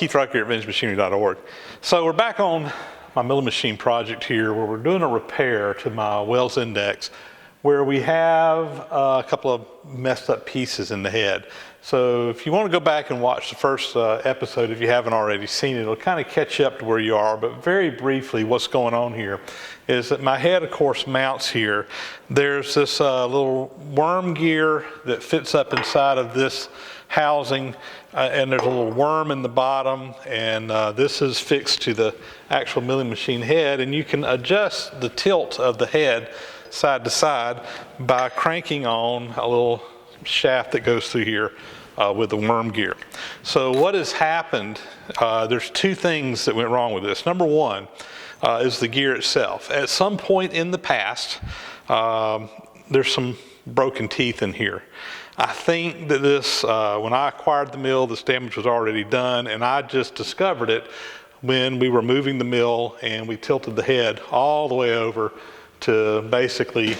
Keith Rucker at VintageMachinery.org. So we're back on my milling machine project here where we're doing a repair to my Wells Index where we have a couple of messed up pieces in the head. So if you want to go back and watch the first episode, if you haven't already seen it, it'll kind of catch you up to where you are. But very briefly, what's going on here is that my head, of course, mounts here. There's this little worm gear that fits up inside of this housing, and there's a little worm in the bottom, and this is fixed to the actual milling machine head, and you can adjust the tilt of the head side to side by cranking on a little shaft that goes through here with the worm gear. So what has happened, there's two things that went wrong with this. Number one is the gear itself. At some point in the past, there's some broken teeth in here. I think that this, when I acquired the mill, this damage was already done, and I just discovered it when we were moving the mill and we tilted the head all the way over to basically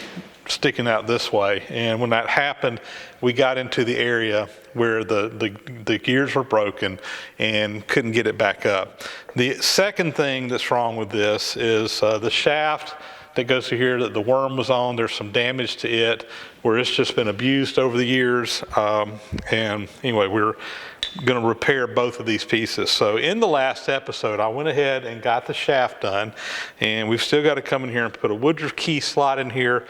sticking out this way. And when that happened, we got into the area where the gears were broken and couldn't get it back up. The second thing that's wrong with this is the shaft that goes through here that the worm was on. There's some damage to it where it's just been abused over the years. And anyway, we're going to repair both of these pieces. So in the last episode, I went ahead and got the shaft done, and we've still got to come in here and put a Woodruff Key slot in here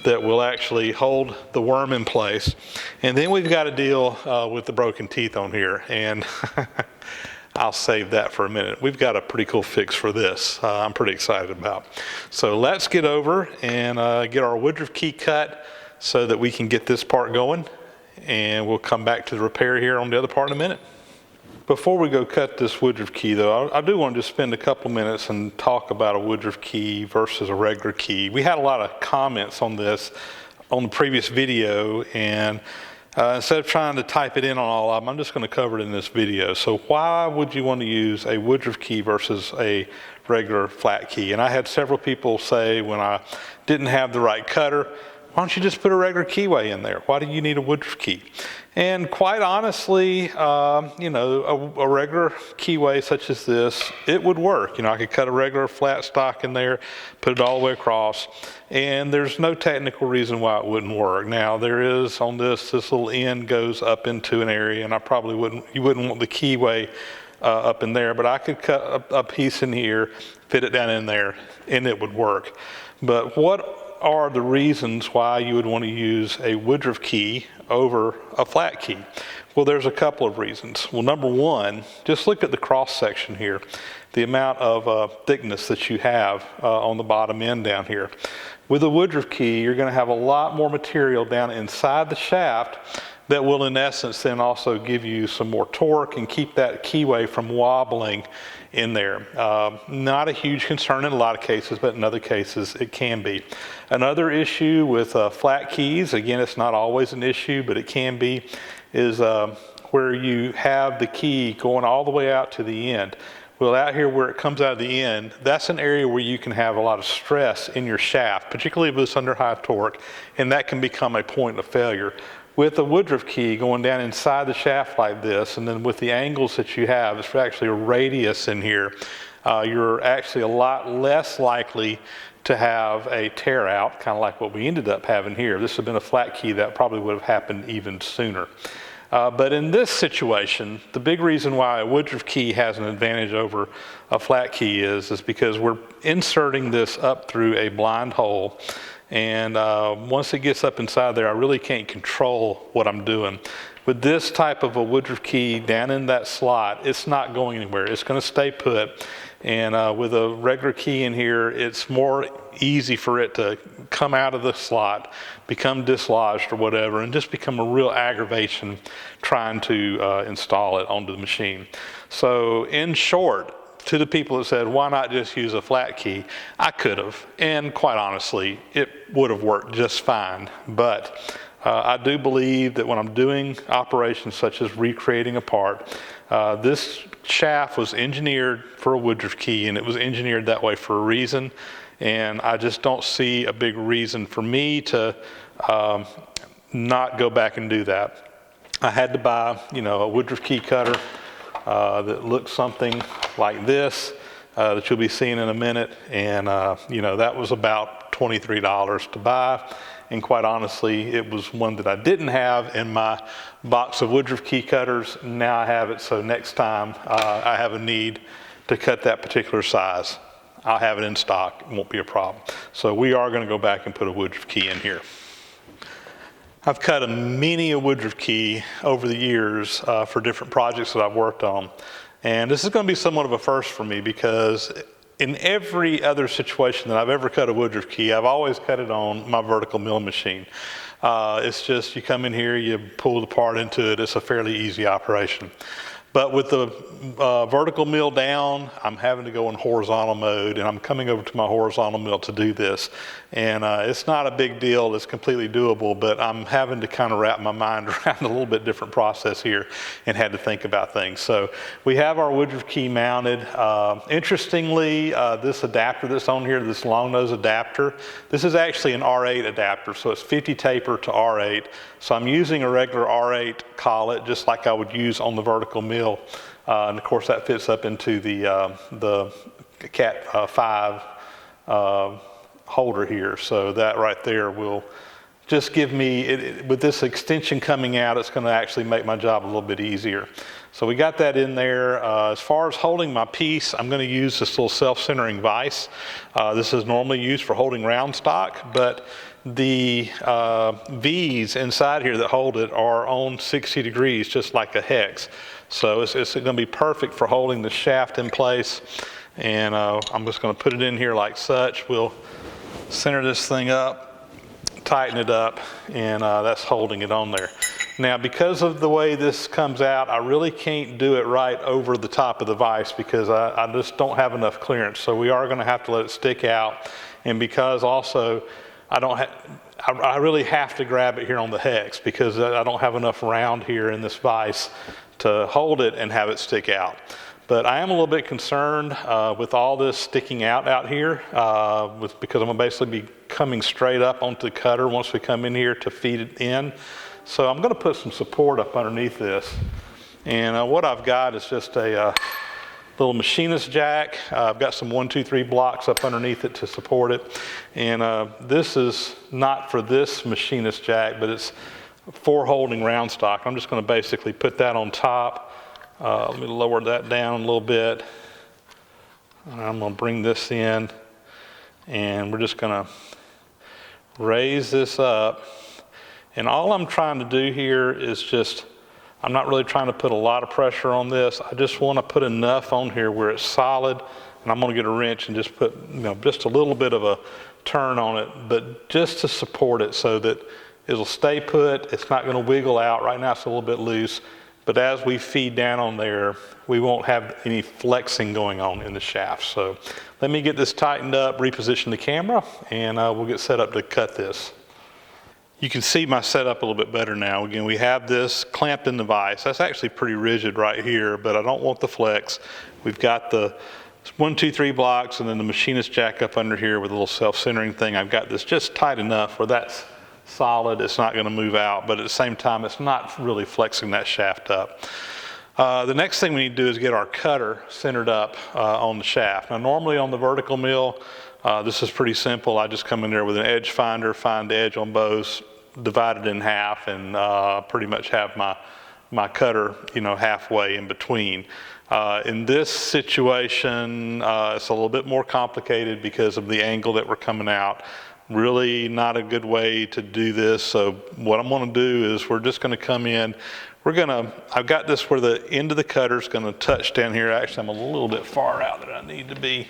that will actually hold the worm in place. And then we've got to deal with the broken teeth on here. And I'll save that for a minute. We've got a pretty cool fix for this I'm pretty excited about. So let's get over and get our Woodruff Key cut so that we can get this part going. And we'll come back to the repair here on the other part in a minute. Before we go cut this Woodruff Key though, I do want to just spend a couple minutes and talk about a Woodruff Key versus a regular key. We had a lot of comments on this on the previous video, and instead of trying to type it in on all of them, I'm just going to cover it in this video. So why would you want to use a Woodruff Key versus a regular flat key? And I had several people say when I didn't have the right cutter, why don't you just put a regular keyway in there? Why do you need a Woodruff Key? And quite honestly, you know, a regular keyway such as this, it would work. You know, I could cut a regular flat stock in there, put it all the way across, and there's no technical reason why it wouldn't work. Now, there is on this little end goes up into an area, and I probably you wouldn't want the keyway up in there, but I could cut a piece in here, fit it down in there, and it would work. But what are the reasons why you would want to use a Woodruff Key over a flat key? Well, there's a couple of reasons. Well, number one, just look at the cross section here, the amount of thickness that you have on the bottom end down here. With a Woodruff Key, you're going to have a lot more material down inside the shaft that will in essence then also give you some more torque and keep that keyway from wobbling in there. Not a huge concern in a lot of cases, but in other cases it can be. Another issue with flat keys, again, it's not always an issue, but it can be, is where you have the key going all the way out to the end. Well, out here where it comes out of the end, that's an area where you can have a lot of stress in your shaft, particularly if it's under high torque, and that can become a point of failure. With a Woodruff Key going down inside the shaft like this, and then with the angles that you have, it's actually a radius in here, you're actually a lot less likely to have a tear out, kind of like what we ended up having here. If this had been a flat key, that probably would have happened even sooner. But in this situation, the big reason why a Woodruff Key has an advantage over a flat key is because we're inserting this up through a blind hole. And once it gets up inside there, I really can't control what I'm doing. With this type of a Woodruff Key down in that slot, it's not going anywhere. It's going to stay put. And with a regular key in here, it's more easy for it to come out of the slot, become dislodged or whatever, and just become a real aggravation trying to install it onto the machine. So in short, to the people that said, why not just use a flat key? I could have, and quite honestly, it would have worked just fine. But I do believe that when I'm doing operations such as recreating a part, this shaft was engineered for a Woodruff Key, and it was engineered that way for a reason. And I just don't see a big reason for me to not go back and do that. I had to buy, a Woodruff Key cutter that looks something like this that you'll be seeing in a minute. And you know, that was about $23 to buy. And quite honestly, it was one that I didn't have in my box of Woodruff Key cutters. Now I have it, so next time I have a need to cut that particular size, I'll have it in stock. It won't be a problem. So we are going to go back and put a Woodruff Key in here. I've cut many a Woodruff Key over the years for different projects that I've worked on. And this is going to be somewhat of a first for me, because in every other situation that I've ever cut a Woodruff Key, I've always cut it on my vertical mill machine. It's just, you come in here, you pull the part into it. It's a fairly easy operation. But with the vertical mill down, I'm having to go in horizontal mode, and I'm coming over to my horizontal mill to do this. And it's not a big deal, it's completely doable, but I'm having to kind of wrap my mind around a little bit different process here and had to think about things. So we have our Woodruff Key mounted. Interestingly, this adapter that's on here, this long nose adapter, this is actually an R8 adapter, so it's 50 taper to R8. So I'm using a regular R8 collet, just like I would use on the vertical mill. And of course that fits up into the Cat 5 holder here. So that right there will just give me, with this extension coming out, it's going to actually make my job a little bit easier. So we got that in there. As far as holding my piece, I'm going to use this little self-centering vise. This is normally used for holding round stock, but the V's inside here that hold it are on 60 degrees, just like a hex. So it's going to be perfect for holding the shaft in place. And I'm just going to put it in here like such. We'll center this thing up, tighten it up, and that's holding it on there. Now, because of the way this comes out, I really can't do it right over the top of the vise, because I just don't have enough clearance. So we are going to have to let it stick out. And because also I really have to grab it here on the hex, because I don't have enough round here in this vise to hold it and have it stick out. But I am a little bit concerned with all this sticking out here, because I'm going to basically be coming straight up onto the cutter once we come in here to feed it in. So I'm going to put some support up underneath this. And what I've got is just a little machinist jack. I've got some 1, 2, 3 blocks up underneath it to support it. And this is not for this machinist jack, but it's for holding round stock. I'm just going to basically put that on top. Let me lower that down a little bit. I'm going to bring this in, and we're just going to raise this up. And all I'm trying to do here is just, I'm not really trying to put a lot of pressure on this. I just want to put enough on here where it's solid, and I'm going to get a wrench and just put, just a little bit of a turn on it, but just to support it so that it'll stay put. It's not going to wiggle out. Right now it's a little bit loose, but as we feed down on there, we won't have any flexing going on in the shaft. So let me get this tightened up, reposition the camera, and we'll get set up to cut this. You can see my setup a little bit better now. Again, we have this clamped in the vise. That's actually pretty rigid right here, but I don't want the flex. We've got the 1, 2, 3 blocks, and then the machinist jack up under here with a little self-centering thing. I've got this just tight enough where that's solid. It's not going to move out, but at the same time, it's not really flexing that shaft up. The next thing we need to do is get our cutter centered up on the shaft. Now, normally on the vertical mill, this is pretty simple. I just come in there with an edge finder, find the edge on both, divide it in half, and pretty much have my cutter, halfway in between. In this situation, it's a little bit more complicated because of the angle that we're coming out. Really not a good way to do this. So what I'm going to do is we're just going to come in. I've got this where the end of the cutter is going to touch down here. Actually, I'm a little bit far out that I need to be.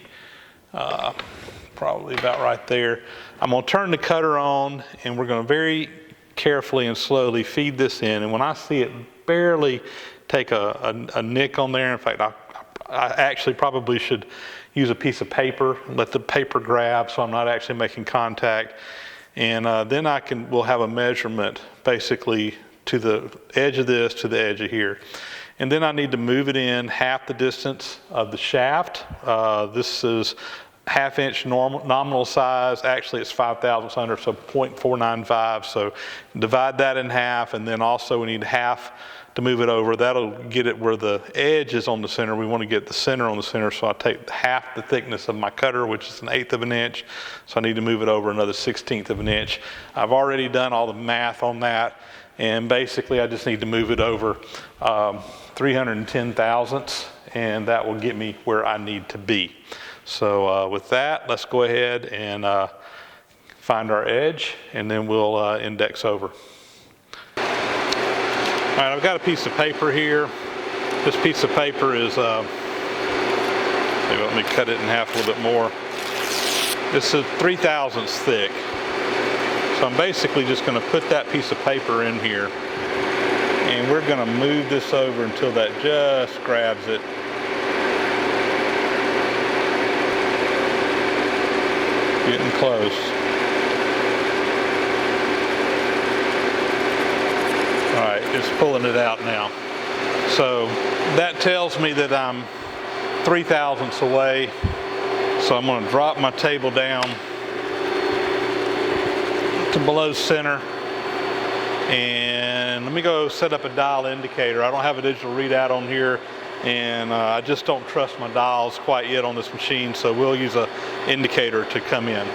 Probably about right there. I'm going to turn the cutter on, and we're going to very carefully and slowly feed this in. And when I see it barely take a nick on there, in fact, I actually probably should use a piece of paper, let the paper grab so I'm not actually making contact. And then we'll have a measurement basically to the edge of this to the edge of here. And then I need to move it in half the distance of the shaft. This is 1/2 inch nominal size. Actually, it's 5/1000 under, so 0.495. So divide that in half, and then also we need half to move it over. That'll get it where the edge is on the center. We want to get the center on the center, so I take half the thickness of my cutter, which is 1/8 of an inch. So I need to move it over another 1/16 of an inch. I've already done all the math on that, and basically I just need to move it over 310 thousandths, and that will get me where I need to be. So with that, let's go ahead and find our edge, and then we'll index over. All right, I've got a piece of paper here. This piece of paper is, maybe let me cut it in half a little bit more. This is 3/1000 thick. So I'm basically just going to put that piece of paper in here, and we're going to move this over until that just grabs it. Getting close. All right, it's pulling it out now. So that tells me that I'm 3/1000 away. So I'm going to drop my table down to below center. And let me go set up a dial indicator. I don't have a digital readout on here, and I just don't trust my dials quite yet on this machine, so we'll use an indicator to come in.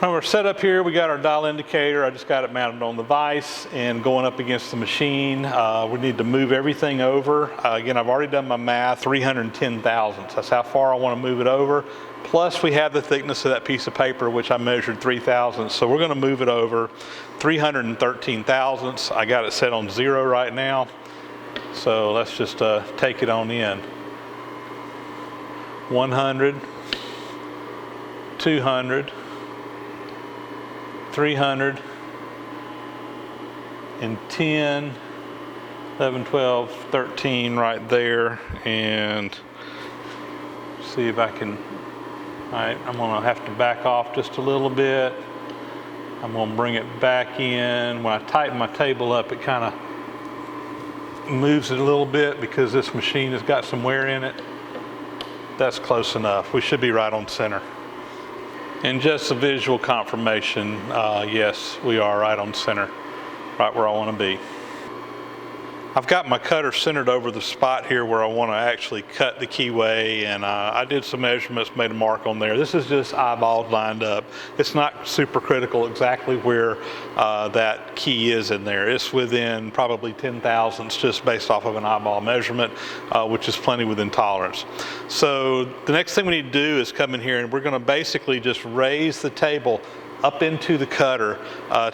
Now we're set up here, we got our dial indicator. I just got it mounted on the vise and going up against the machine. We need to move everything over. Again, I've already done my math, 310 thousandths. That's how far I want to move it over. Plus we have the thickness of that piece of paper, which I measured 3/1000. So we're going to move it over 313 thousandths. I got it set on 0 right now. So let's just take it on in. 100, 200, 300, and 10, 11, 12, 13 right there. And see if I can, all right, I'm gonna have to back off just a little bit. I'm gonna bring it back in. When I tighten my table up, it kind of moves it a little bit because this machine has got some wear in it. That's close enough. We should be right on center. And just a visual confirmation, yes, we are right on center, right where I want to be. I've got my cutter centered over the spot here where I want to actually cut the keyway, and I did some measurements, made a mark on there. This is just eyeballs lined up. It's not super critical exactly where that key is in there. It's within probably 10 thousandths just based off of an eyeball measurement, which is plenty within tolerance. So the next thing we need to do is come in here, and we're going to basically just raise the table up into the cutter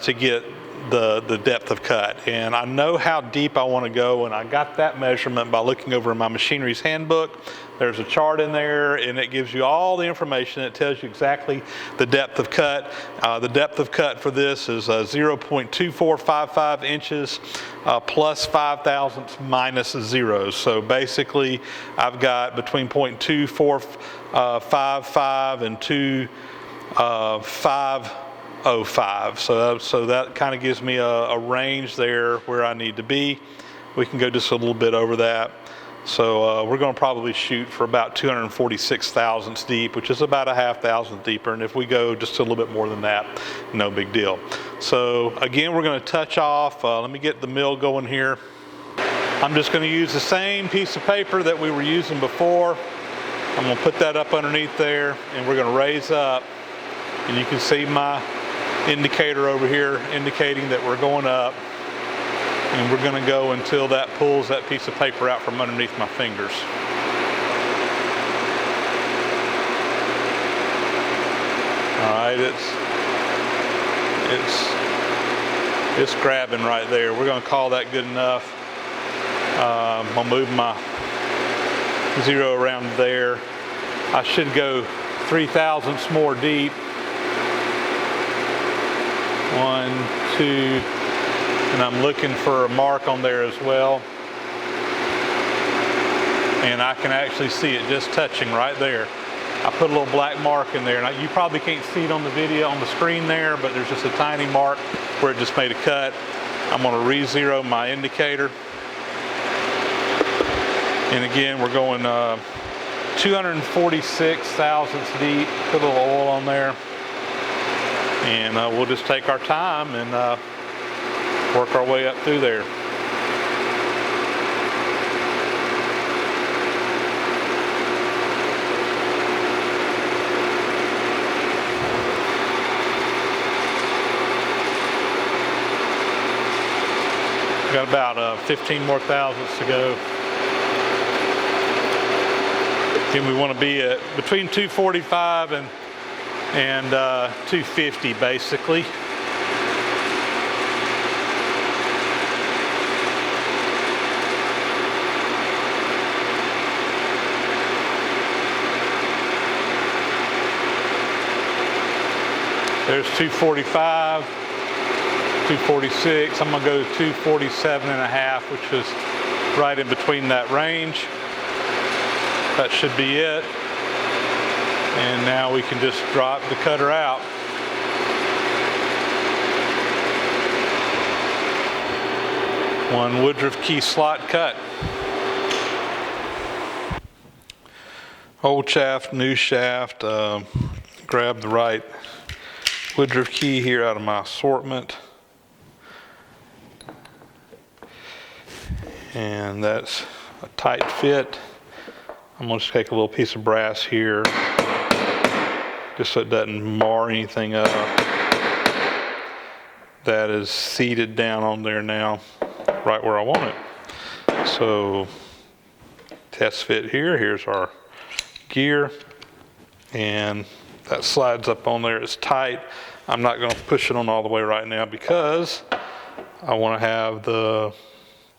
to get the depth of cut. And I know how deep I want to go, and I got that measurement by looking over in my machinery's handbook. There's a chart in there, and it gives you all the information. It tells you exactly the depth of cut. The depth of cut for this is 0.2455 inches plus 5/1000 minus 0. So basically I've got between 0.2455 and 2.505. So that kind of gives me a range there where I need to be. We can go just a little bit over that. So we're going to probably shoot for about 246 thousandths deep, which is about 1/2 thousandth deeper. And if we go just a little bit more than that, no big deal. So again, we're going to touch off. Let me get the mill going here. I'm just going to use the same piece of paper that we were using before. I'm going to put that up underneath there, and we're going to raise up. And you can see my indicator over here indicating that we're going up, and we're going to go until that pulls that piece of paper out from underneath my fingers. All right, it's grabbing right there. We're going to call that good enough. I'm going to move my 0 around there. I should go 3/1000ths more deep. 1, 2, and I'm looking for a mark on there as well. And I can actually see it just touching right there. I put a little black mark in there. Now, you probably can't see it on the video on the screen there, but there's just a tiny mark where it just made a cut. I'm going to re-zero my indicator. And again, we're going 246 thousandths deep. Put a little oil on there. And we'll just take our time and work our way up through there. Got about 15 more thousandths to go. Then we want to be at between 245 and 250 basically. There's 245. 246. I'm going to go to 247 and a half, which is right in between that range. That should be it. And now we can just drop the cutter out. One Woodruff Key slot cut. Old shaft, new shaft. Grab the right Woodruff Key here out of my assortment. And that's a tight fit. I'm going to take a little piece of brass here just so it doesn't mar anything up. That is seated down on there now, right where I want it. So test fit here. Here's our gear, and that slides up on there. It's tight. I'm not going to push it on all the way right now because I want to have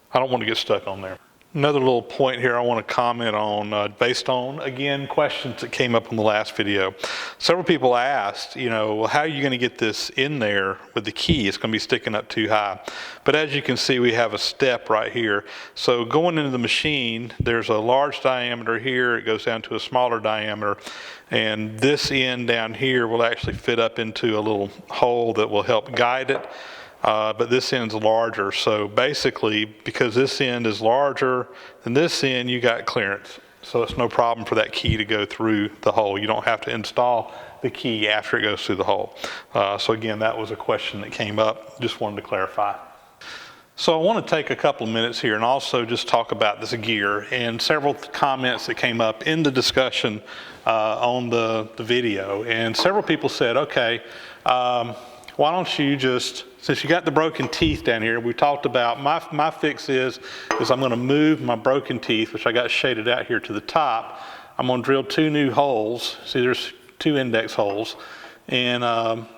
I don't want to get stuck on there. Another little point here I want to comment on based on, again, questions that came up in the last video. Several people asked, well, how are you going to get this in there with the key? It's going to be sticking up too high. But as you can see, we have a step right here. So going into the machine, there's a large diameter here. It goes down to a smaller diameter. And this end down here will actually fit up into a little hole that will help guide it. But this end's larger, so basically because this end is larger than this end, you got clearance, so it's no problem for that key to go through the hole. You don't have to install the key after it goes through the hole. So again, that was a question that came up, just wanted to clarify. So I want to take a couple of minutes here and also just talk about this gear and several comments that came up in the discussion on the video, and several people said, okay, why don't you just, since you got the broken teeth down here, we talked about, my fix is I'm going to move my broken teeth, which I got shaded out here, to the top. I'm going to drill 2 new holes. See, there's 2 index holes. And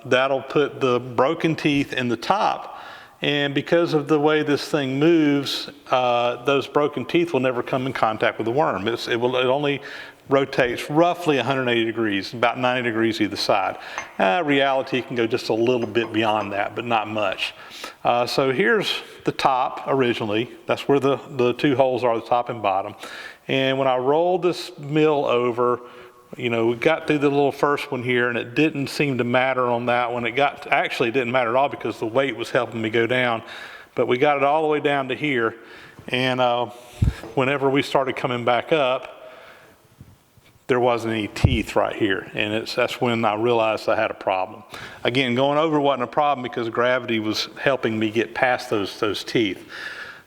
that'll put the broken teeth in the top. And because of the way this thing moves, those broken teeth will never come in contact with the worm. It only rotates roughly 180 degrees, about 90 degrees either side. Reality can go just a little bit beyond that, but not much. So here's the top originally. That's where the 2 holes are, the top and bottom. And when I rolled this mill over, we got through the little first one here, and it didn't seem to matter on that one. Actually, it didn't matter at all because the weight was helping me go down. But we got it all the way down to here. And whenever we started coming back up, there wasn't any teeth right here, and that's when I realized I had a problem. Again, going over wasn't a problem because gravity was helping me get past those teeth.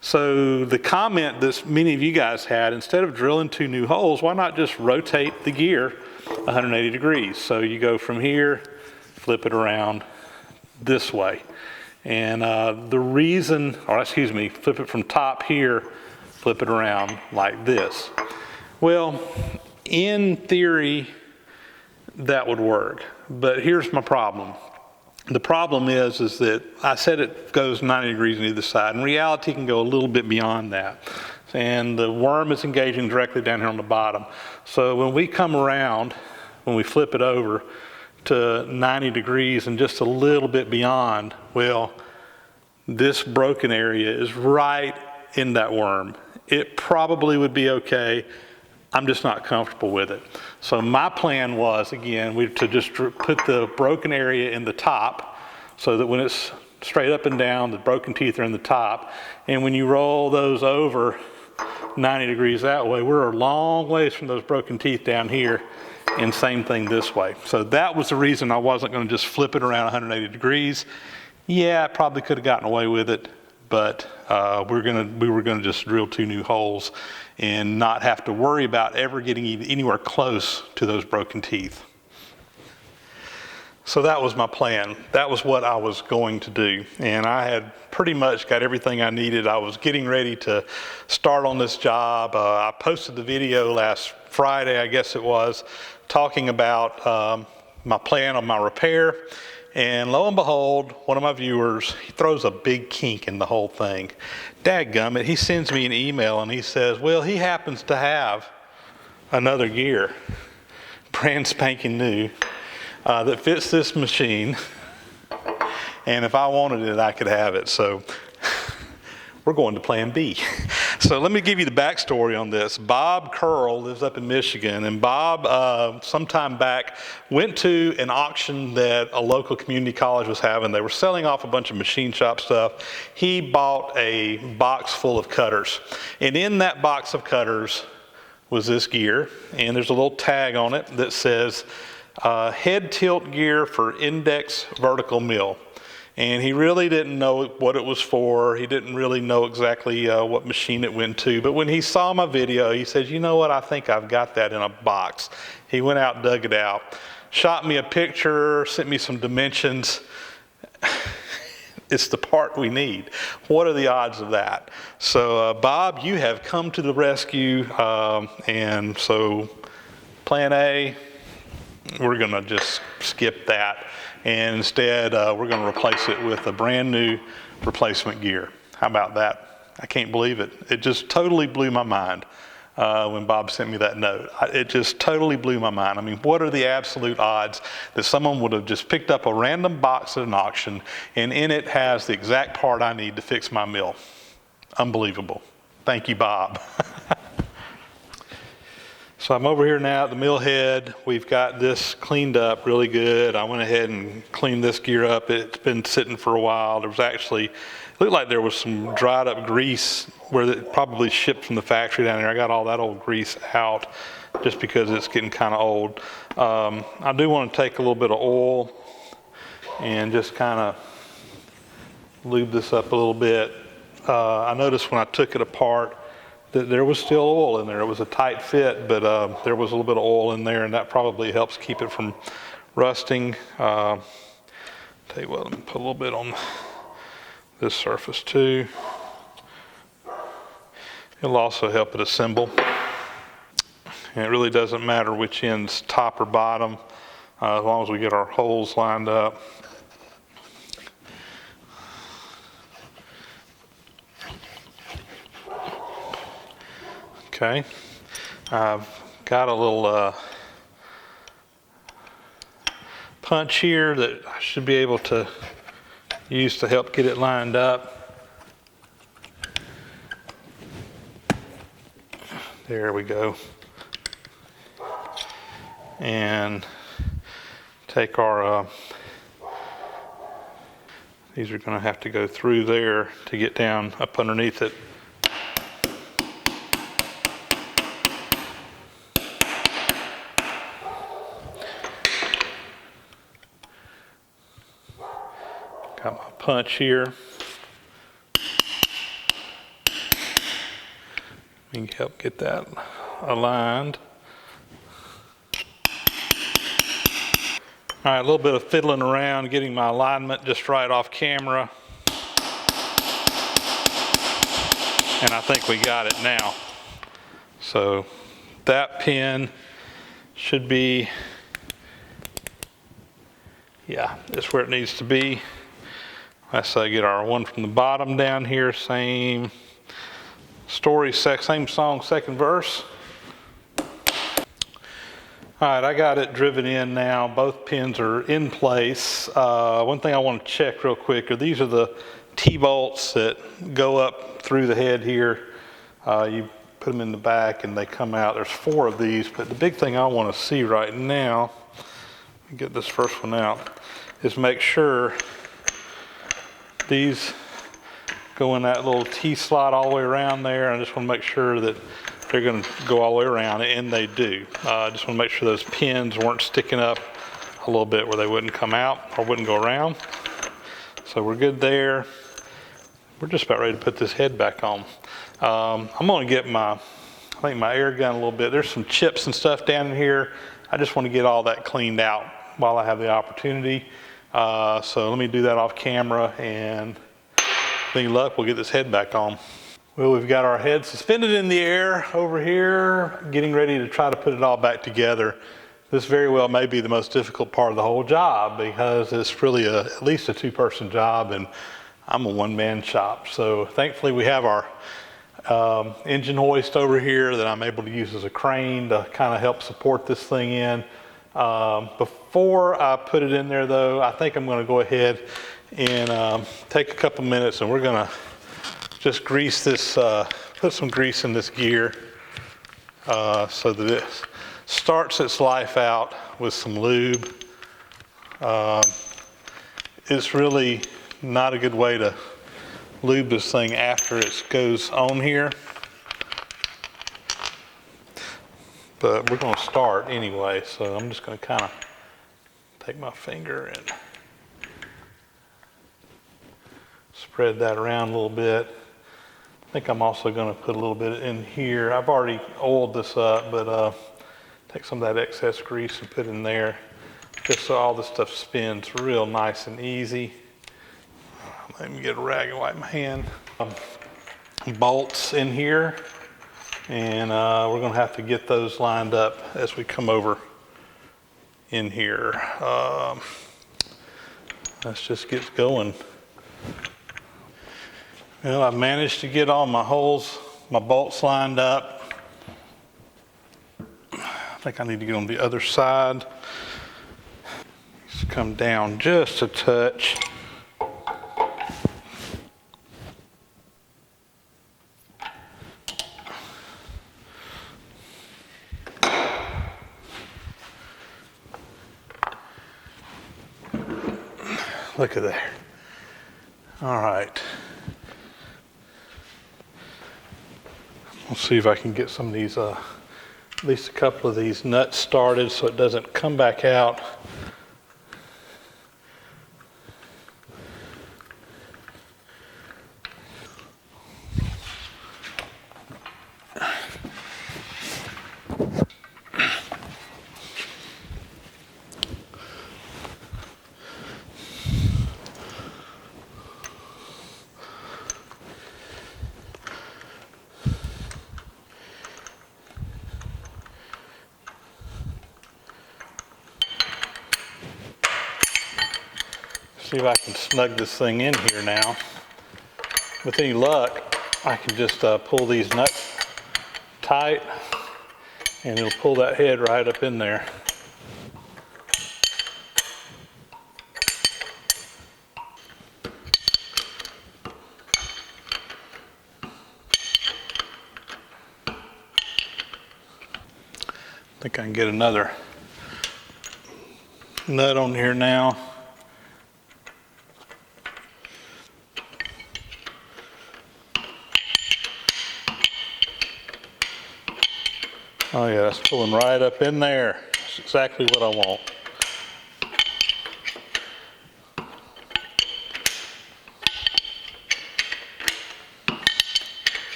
So the comment that many of you guys had, instead of drilling 2 new holes, why not just rotate the gear 180 degrees? So you go from here, flip it around this way. And flip it from top here, flip it around like this. Well, in theory, that would work, but here's my problem. The problem is that I said it goes 90 degrees on either side. In reality, it can go a little bit beyond that. And the worm is engaging directly down here on the bottom. So when we come around, when we flip it over to 90 degrees and just a little bit beyond, well, this broken area is right in that worm. It probably would be okay. I'm just not comfortable with it. So my plan was, again, to just put the broken area in the top so that when it's straight up and down, the broken teeth are in the top. And when you roll those over 90 degrees that way. We're a long ways from those broken teeth down here, and same thing this way. So that was the reason I wasn't going to just flip it around 180 degrees. Yeah, I probably could have gotten away with it, but we were gonna just drill 2 new holes and not have to worry about ever getting anywhere close to those broken teeth. So that was my plan. That was what I was going to do. And I had pretty much got everything I needed. I was getting ready to start on this job. I posted the video last Friday, I guess it was, talking about my plan on my repair. And lo and behold, one of my viewers, he throws a big kink in the whole thing. Dadgummit, he sends me an email and he says, well, he happens to have another gear, brand spanking new, that fits this machine. And if I wanted it, I could have it. So we're going to plan B. So let me give you the backstory on this. Bob Curl lives up in Michigan, and Bob, sometime back, went to an auction that a local community college was having. They were selling off a bunch of machine shop stuff. He bought a box full of cutters, and in that box of cutters was this gear, and there's a little tag on it that says head tilt gear for index vertical mill. And he really didn't know what it was for. He didn't really know exactly what machine it went to. But when he saw my video, he said, you know what, I think I've got that in a box. He went out, dug it out, shot me a picture, sent me some dimensions. It's the part we need. What are the odds of that? So Bob, you have come to the rescue. And so plan A, we're gonna just skip that. And instead, we're going to replace it with a brand new replacement gear. How about that? I can't believe it. It just totally blew my mind when Bob sent me that note. It just totally blew my mind. I mean, what are the absolute odds that someone would have just picked up a random box at an auction and in it has the exact part I need to fix my mill? Unbelievable. Thank you, Bob. So I'm over here now at the mill head. We've got this cleaned up really good. I went ahead and cleaned this gear up. It's been sitting for a while. There was actually, it looked like there was some dried up grease where it probably shipped from the factory down there. I got all that old grease out just because it's getting kind of old. I do want to take a little bit of oil and just kind of lube this up a little bit. I noticed when I took it apart, there was still oil in there. It was a tight fit, but there was a little bit of oil in there, and that probably helps keep it from rusting. Tell you what, let me put a little bit on this surface too. It'll also help it assemble. And it really doesn't matter which end's top or bottom, as long as we get our holes lined up. Okay, I've got a little punch here that I should be able to use to help get it lined up. There we go. And take our, these are going to have to go through there to get down up underneath it. Got my punch here. We can help get that aligned. All right, a little bit of fiddling around, getting my alignment just right off camera. And I think we got it now. So that pin should be, yeah, that's where it needs to be. Let's get our one from the bottom down here, same story, same song, second verse. All right, I got it driven in now. Both pins are in place. One thing I want to check real quick are these are the T-bolts that go up through the head here. You put them in the back and they come out. There's 4 of these, but the big thing I want to see right now, get this first one out, is make sure these go in that little T-slot all the way around there. I just want to make sure that they're going to go all the way around, and they do. I just want to make sure those pins weren't sticking up a little bit where they wouldn't come out or wouldn't go around. So we're good there. We're just about ready to put this head back on. I'm going to get my air gun a little bit. There's some chips and stuff down in here. I just want to get all that cleaned out while I have the opportunity. So let me do that off camera, and with any luck, we'll get this head back on. Well, we've got our head suspended in the air over here, getting ready to try to put it all back together. This very well may be the most difficult part of the whole job, because it's really at least a two-person job, and I'm a one-man shop. So thankfully we have our engine hoist over here that I'm able to use as a crane to kind of help support this thing in. Before I put it in there though, I think I'm going to go ahead and take a couple minutes, and we're going to just grease this, put some grease in this gear so that it starts its life out with some lube. It's really not a good way to lube this thing after it goes on here, but we're going to start anyway. So I'm just going to kind of take my finger and spread that around a little bit. I think I'm also going to put a little bit in here. I've already oiled this up, but take some of that excess grease and put in there, just so all this stuff spins real nice and easy. Let me get a rag and wipe my hand. Bolts in here, and we're going to have to get those lined up as we come over in here. Let's just get going. Well, I've managed to get all my holes, my bolts lined up. I think I need to get on the other side. Just come down just a touch. Look at there. All right. We'll see if I can get some of these, at least a couple of these nuts started so it doesn't come back out. See if I can snug this thing in here now. With any luck, I can just pull these nuts tight, and it'll pull that head right up in there. I think I can get another nut on here now. Oh yeah, it's pulling right up in there. That's exactly what I want.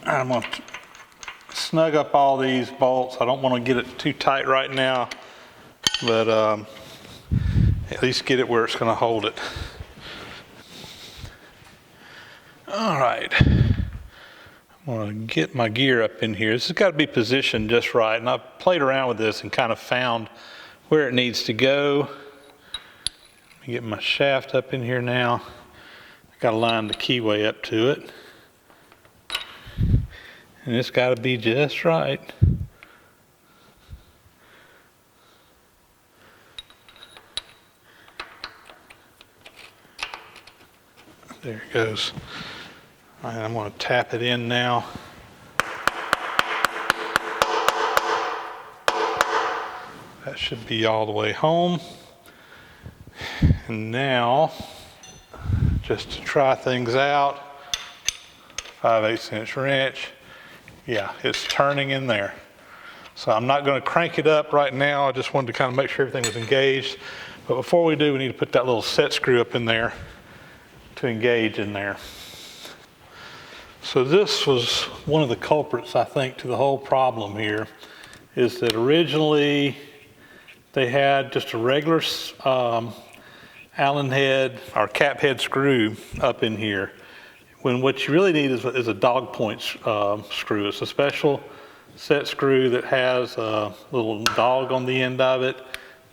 I'm going to snug up all these bolts. I don't want to get it too tight right now, but at least get it where it's going to hold it. All right, I'm going to get my gear up in here. This has got to be positioned just right, and I've played around with this and kind of found where it needs to go. Let me get my shaft up in here now. I've got to line the keyway up to it, and it's got to be just right. There it goes. All right, I'm going to tap it in now. That should be all the way home. And now, just to try things out, 5/8 inch wrench. Yeah, it's turning in there. So I'm not going to crank it up right now. I just wanted to kind of make sure everything was engaged. But before we do, we need to put that little set screw up in there to engage in there. So this was one of the culprits, I think, to the whole problem here, is that originally they had just a regular Allen head or cap head screw up in here, when what you really need is a dog point screw. It's a special set screw that has a little dog on the end of it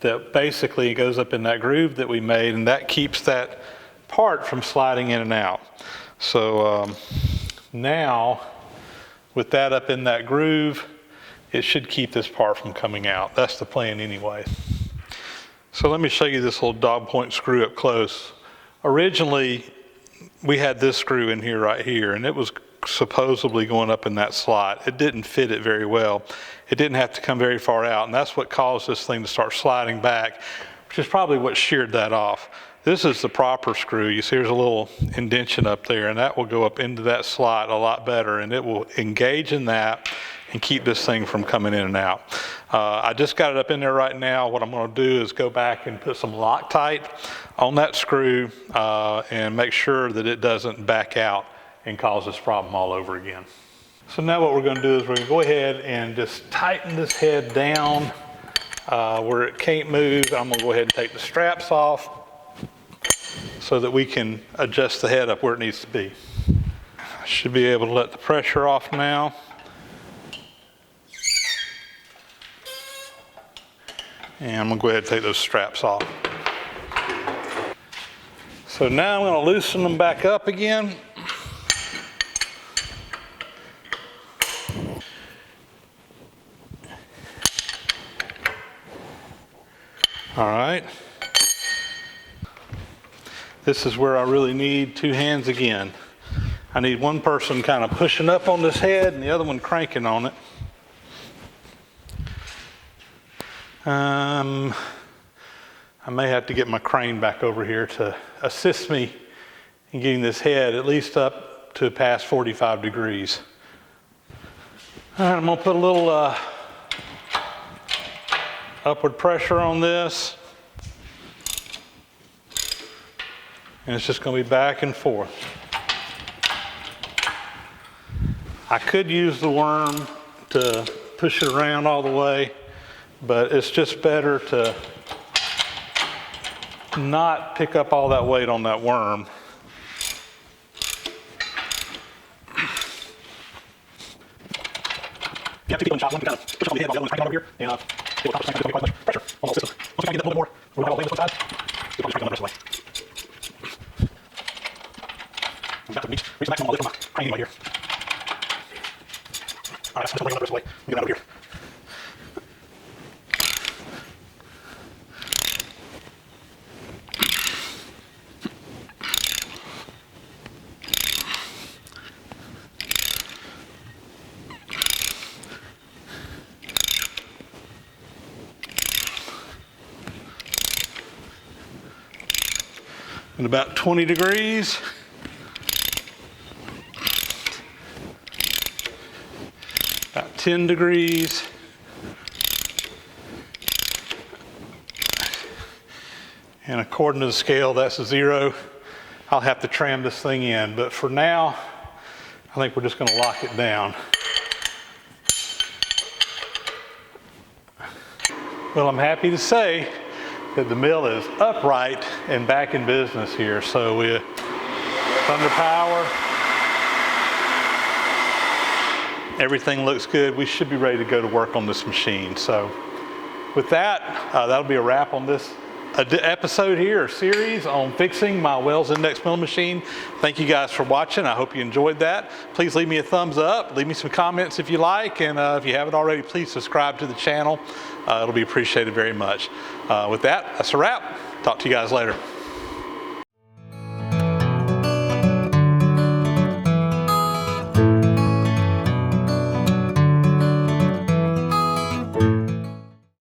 that basically goes up in that groove that we made, and that keeps that part from sliding in and out. So now with that up in that groove, it should keep this part from coming out. That's the plan anyway. So let me show you this little dog point screw up close. Originally, we had this screw in here right here, and it was supposedly going up in that slot. It didn't fit it very well. It didn't have to come very far out, and that's what caused this thing to start sliding back, which is probably what sheared that off. This is the proper screw. You see there's a little indentation up there, and that will go up into that slot a lot better, and it will engage in that and keep this thing from coming in and out. I just got it up in there right now. What I'm going to do is go back and put some Loctite on that screw and make sure that it doesn't back out and cause this problem all over again. So now what we're going to do is we're going to go ahead and just tighten this head down where it can't move. I'm going to go ahead and take the straps off so that we can adjust the head up where it needs to be. I should be able to let the pressure off now. And I'm going to go ahead and take those straps off. So now I'm going to loosen them back up again. All right. This is where I really need two hands again. I need one person kind of pushing up on this head and the other one cranking on it. I may have to get my crane back over here to assist me in getting this head at least up to past 45 degrees. All right, I'm going to put a little upward pressure on this. And it's just going to be back and forth. I could use the worm to push it around all the way, but it's just better to not pick up all that weight on that worm. You have to keep on shot. One kind of push on the head while the other one's cranking over here, and it will stop quite much pressure on the system. Once you get that a little bit more, we'll have all the way on this one side. You'll probably crank on the rest of the way. I've got to reach the maximum on this one, my crane anyway here. All right, so I'm just going to bring it the rest of the way. Get it out over here. At about 20 degrees. About 10 degrees. And according to the scale, that's a 0. I'll have to tram this thing in, but for now, I think we're just going to lock it down. Well, I'm happy to say that the mill is upright and back in business here. So with thunder power, everything looks good. We should be ready to go to work on this machine. So with that, that'll be a wrap on this episode here, or series on fixing my Wells Index milling machine. Thank you guys for watching. I hope you enjoyed that. Please leave me a thumbs up. Leave me some comments if you like. And if you haven't already, please subscribe to the channel. It'll be appreciated very much. With that, that's a wrap. Talk to you guys later.